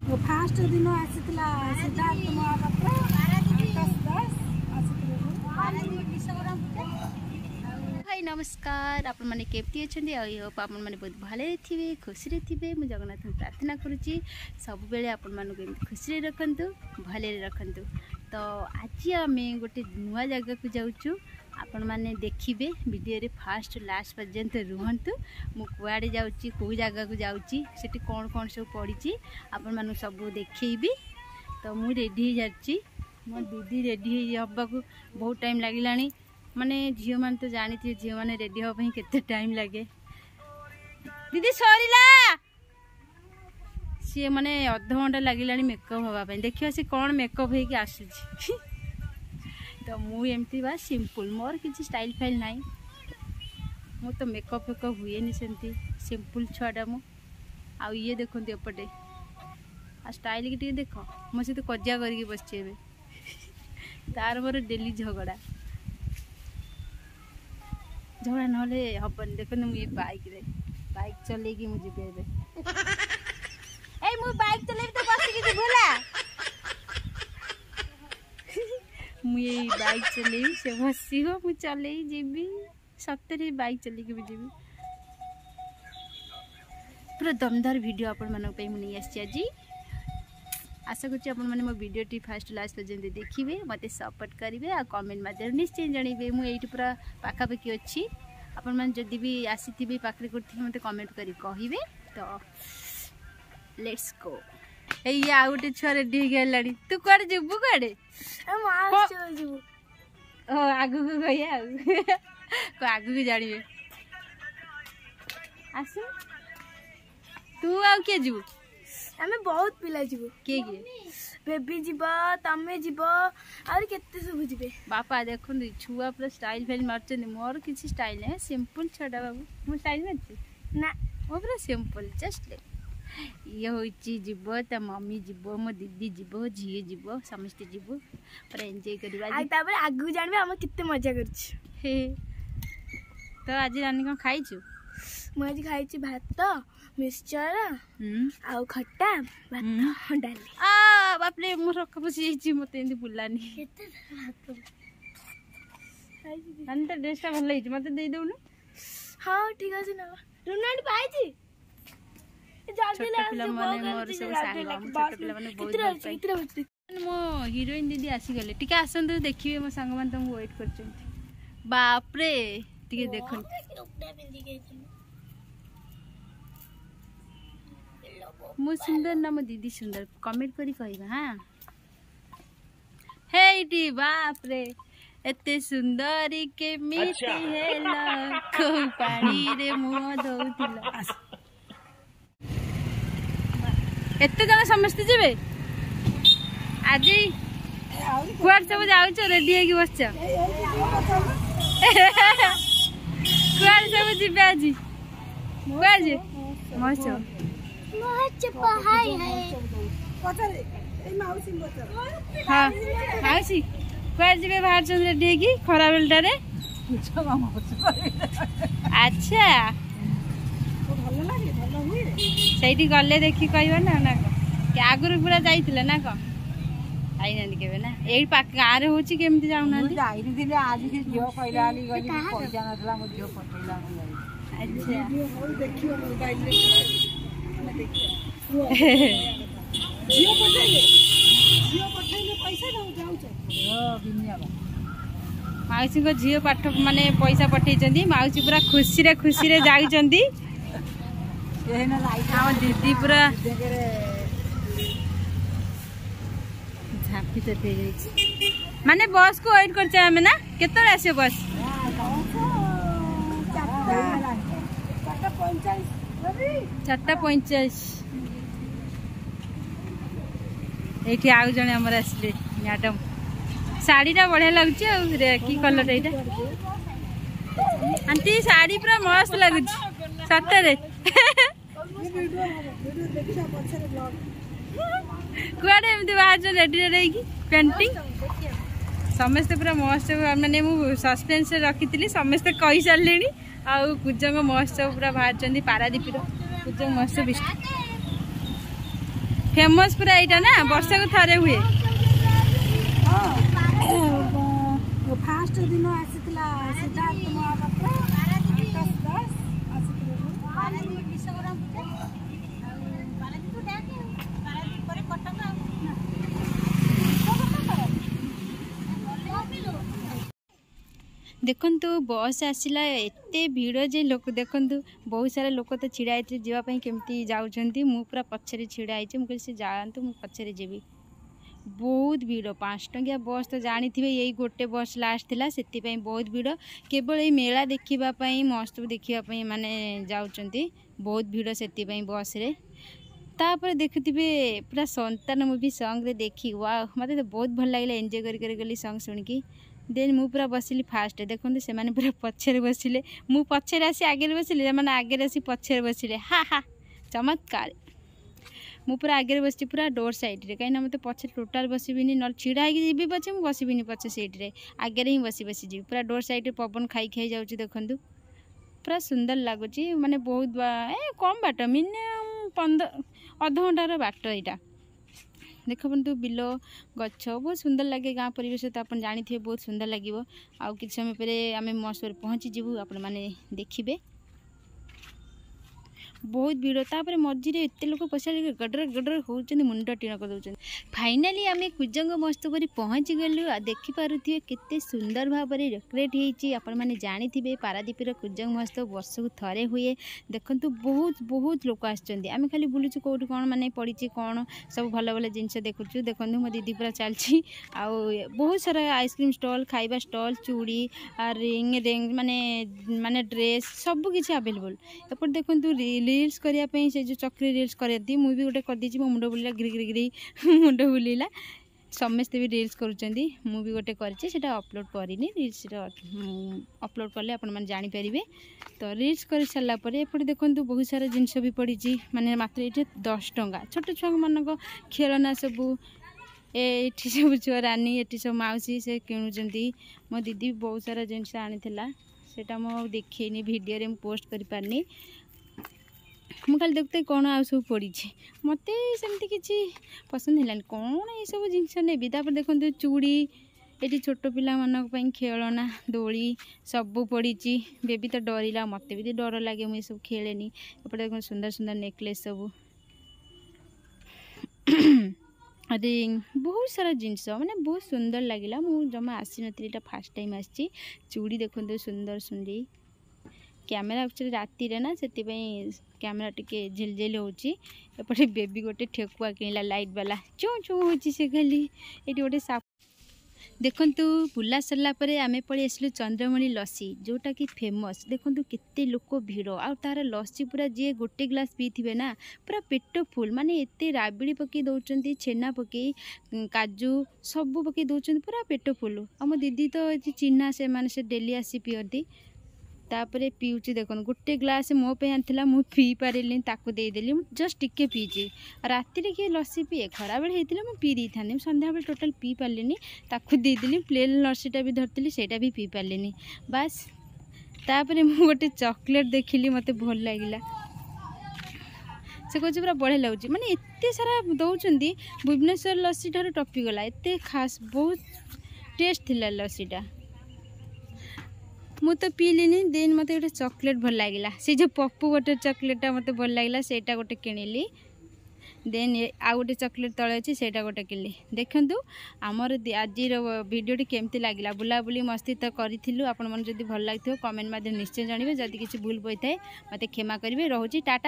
Fast दिन आसीला सिद्धार्थ महापात्र आकाश दास हाय नमस्कार आपण माने केमती अछंदी आई होप आपण माने बहुत भले थिबे खुशी रे थिबे मु जगन्नाथ प्रार्थना करूची सब बेले आपण मानु केमती खुशी रे रखंतु भले रे रखंतु। तो आज आमे गोटे नुआ जगह को जाउछु आपण माने देखिबे वीडियो रे फास्ट लास्ट पर्यंत रुहंतु। मु कुआडे जाउची को जगह को जाउची सेठी कोन कोन सब पड़ीची आपण मानु सब देखैबी। तो मु रेडी हो जाची मो दीदी रेडी हबा को बहुत टाइम लागिलानी माने झील मान तो जानी थी झील मैंने रेडी हाँ केते टाइम लगे दीदी सरीला सी मैंने अध घंटा लगे मेकअप हाँपाई देखिए सी कौन मेकअप होगी आसूची तो मुझे बा सिंपल मोर किसी स्टाइल फाइल ना मु तो मेकअप फेकअप हुए नहीं सेमती सिंपल छुआटा मु आ ये देखते एपटे आ स्टाइल की देख मो सहित कजिया करके बसचे तार मोर डेली झगड़ा झगड़ा ना हबन देख मुझे बाइक चलेगी मुझे मु बाइक चले तो बस भूला मुझे बाइक चले से बसी हो मु चले जीवी सतरे बाइक चल के जीवी पूरा दमदार वीडियो आपण मानक पे मुझे आसी आज आशा करुँच आपण मैंने मो वीडियो फास्ट लास्ट पर्यंत देखिए मत सपोर्ट करेंगे आ कमेंट मध्यम निश्चय जनइबे मुझे पूरा पाखापाखि अच्छी आपण मैंने जदि भी आसी पाखे करते मत कमेंट कर कहे। तो लेट्स गो ये आ गोटे छुआ रेडी होगा तू कड़े जीवु कड़े आगु को कह आगु को जानवे आस तू आ किए जीवु आमे बहुत पिला जीवो किए किए बेबी जीव तमे जीव और केते सब जीवे बापा देखो छुआ पूरा स्टाइल फाइल मारचंदी मोर किसी स्टाइल है सिंपल छुआटा बाबू मो स्टाइल मारची ना मो पूरा सिंपल जस्ट ये होची जीव त मम्मी जीव मो दीदी जीव झी जीव समस्त जीव पूरा एंजॉय करबा आ तापर आगु जानबे हम कित्ते मजा करछ हे तो आज रानी को खाइछु मु आज खाइछि भात मिक्सचर आउ खट्टा भात डाली आ बाप रे मो रख बसी छी मते एंदी बुलानी केते भात खाइछि अन त ड्रेसटा भल लइछि मते देई दउनु हां ठीक अछि ना रुनाडी पाइछि जल्दी ला पिला माने मोर सब सांग छोट पिला माने बहुत कितरे मो हीरोइन दीदी आसी गले टिके आसन तो देखिबे मो संग मान तुम वेट करछंती बाप रे टिके देखन उपडा पिंदी गेछि मु सुंदर ना मो दीदी सुंदर कमेंट करी कहबा हां हेटी बाप रे एते सुंदरी के मिठी हेला को पानी रे मुह धोउतिला एते जन समस्त जेबे आज कुआर सब जाउछ रेडी हेगी बसछ कुआर सब जेबे आज कुआर जे मौसो मच पहाई है पतरे ए माउसी बच हां माउसी कुआर जेबे बाहर चंद रेडी हेगी खरा बेलटा रे अच्छा भलो लागे भलो हुए सही गले देखी कहबा ना ना कि आगुर पूरा जाइतिले ना क आई नानी केबे ना एई पाक गारे होची केमति जाउ ना जाई दिले आज के जियो कहला आली गली पैसा नथला मो जियो पटैला अच्छा देखियो मोबाइल रे मैं देखियो जियो पठाइले पैसा दउ जाउछ बिनिया माउसी को झियो पाठ माने पैसा पठेइचंदी माउसी पूरा खुशी रे जाउचंदी हम दीदी पूरा झापी तो दे माने बस को वेट करछे हमें ना केतरे आसे बस 4:45 एठी आउ जने हमर आसले मैडम साड़ीटा बढ़िया लगुच कि कलर यहाँ आंटी साड़ी पूरा मस्त लगुच सतरे कुआडे एमती बाहर रेडी रेडी पेंटिंग समस्ते पूरा महोत्सव मैंने मुझे सस्पेन्स रखी समस्ते कही सारे आउ कुजंग महोत्सव पूरा बाहर पारादीप कुजंग महोत्सव फेमस पूरा यहाँ ना वर्ष को थे हुए फास्ट दिन आसीला देखंतु बस आसिला एते भीड़ जे लोक देखंतु बहुत सारा लोक तो छिड़ा होते जावाई केमती जाऊँगी मु पूरा पछरे छिड़ा होती मुझे से जातु मु पछरे जीवी बहुत भीड़ 5 टंकिया बस तो जानी थे यही गोटे बस लास्ट थिला से बहुत भीड़ केवल ये मेला देखापी महोत्सव देखापी माने जाऊँगी बहुत भीड़ से बस रे तापर देखुवे पूरा संतान मूवी सॉन्ग रे देखी वाह मत तो बहुत भल लगे एंजॉय कर गली सॉन्ग शुणिकी देन मु पूरा बसिली फास्ट देखते से मैंने पूरा पछरे बसिले मु पछरे आसी आगे बसिले मैंने आगे आसी पछरे बसिले हा हा चमत्कार मु पूरा आगे बस पूरा डोर साइड रे कहीं मत पछे टोटाल बसबिनी न छिड़ा होगी पछे मुझे बसबिनी पछे सीट रे आगे ही बसी बसी जी पूरा डोर साइड पवन खाई खाई जाऊँ देखूँ पूरा सुंदर लगुच माने बहुत कम बाट मिनिमम 15 अध घंटार बाट यहाँ देख बंधु बिल गछ बहुत सुंदर लगे गाँ परिवेश तो आप जानी थे बहुत सुंदर लगे आउ कि समय पर आम महोत्सव पहुँची जीवु आपण मैंने देखिए बहुत भीड़ तापर मझे एत लोक पशा गडर गडर होती मुंड टीण कर फाइनाली आम कुजंग महोत्सव पहुँची गलु देखिपे केते सुंदर भाव में डेकोरेट होती आपण मैंने जानी थे पारादीपर कुजंग महोत्सव वर्ष को थे हुए देखु बहुत बहुत लोक आम खाली बुलूँ कौट कौन मैंने पड़ी कौन सब भल भल जिनस देखु देखो मो दीदी पूरा चलती आउ बहुत सारा आइसक्रीम स्टॉल खाइबा स्टॉल चूड़ी रिंग रिंग माने माने ड्रेस सब किसी अवेलेबल एपट देखु रील्स करने से जो चक्री रील्स करती मुझे भी गोटे करदी मो मुंड बुलिला गिरी गिरी गिरी मुंड बुलिला समस्ते भी रील्स करुँच मुझे गोटे करटा अपलोड करनी रील्स अपलोड कले आपण मैंने जानीपर तो रील्स कर सारापर एपटे देखो बहुत सारा जिनस भी पड़ी माने मात्र ये 10 टंका छोट छुआ मान खेलना सबू ये सब छुआ रानी ये सब मौसी से किणुंट मो दीदी बहुत सारा जिनस आनी सेटा मो देखनी वीडियो रे पोस्ट कर पारनी मुझे खाली देखते कौन आ सब पड़ी मत सेमती किसी पसंद है कौन ये सब जिनस नेबी तापर देखते चूड़ी ये छोट पिला मान खेलना दोली सब पड़ी बेबी तो डरला मत भी डर लगे मुझे सब खेलेनी एपटे देख सुंदर सुंदर नेकलेस सब रिंग बहुत सारा जिनस माने बहुत सुंदर लगिला मुझे जमा आसी नी फास्ट टाइम आसी चूड़ी देखते सुंदर सुंदरी कैमेरा एक्चुअली राति रे ना से कैमेरा टिके झिलझिल होपटे बेबी गोटे ठेकुआ किणला लाइट वाला चू चू हो खाली ये गोटे साप देखंतु बुला सरला परे आमे पड़ी आसलु चंद्रमणि लस्सी जोटा कि फेमस देखंतु केते लोक भीड़ आ तार लस्सी पूरा जी गोटे ग्लास पीथिबे ना पूरा पेट फुल माने एते राबिड़ी पकई दउचंती छेना पकई काजू सब पकई दउचंती पूरा पेट फुल आम दीदी तो चिन्हा से माने से डेली आसी पियती तापरे पीऊँच देखो गोटे ग्लास मो पे आनी मु पी पारे ताकू देदेली जस्ट टिके पीची राति किए लस्सी पिए खरा बेले होता मुझे पी दी था सन्ध्या बेले टोटाल पी पारे ताकू देदेली प्लेन लस्सीटा भी धरती सेटा भी पी पारे बास तापरे मु गोटे चॉकलेट देखिली मत भल लगिला से कहे पूरा बढ़िया लगुच माने एते सारा दौरान भुवनेश्वर लस्सी ठार टपिगला एत खास बहुत टेस्ट थिला लस्सीटा मु तो पीलिनी देन मत गोटे चॉकलेट भल लगिला से जो पप्पू गोटे चॉकलेटा मत भल लगिला सेटा गोटे किणिली देन आ गोटे चॉकलेट तले अच्छी सेटा गोटे किणिली देखंतु आमर आज वीडियोटी केमती लगिला बुलाबुली मस्ती तो करूँ आपण मन जदि भल लगी कमेंट माध्यम निश्चय जानवे जदि किसी भूल पड़ता है मत क्षमा करेंगे रोचे टाटा।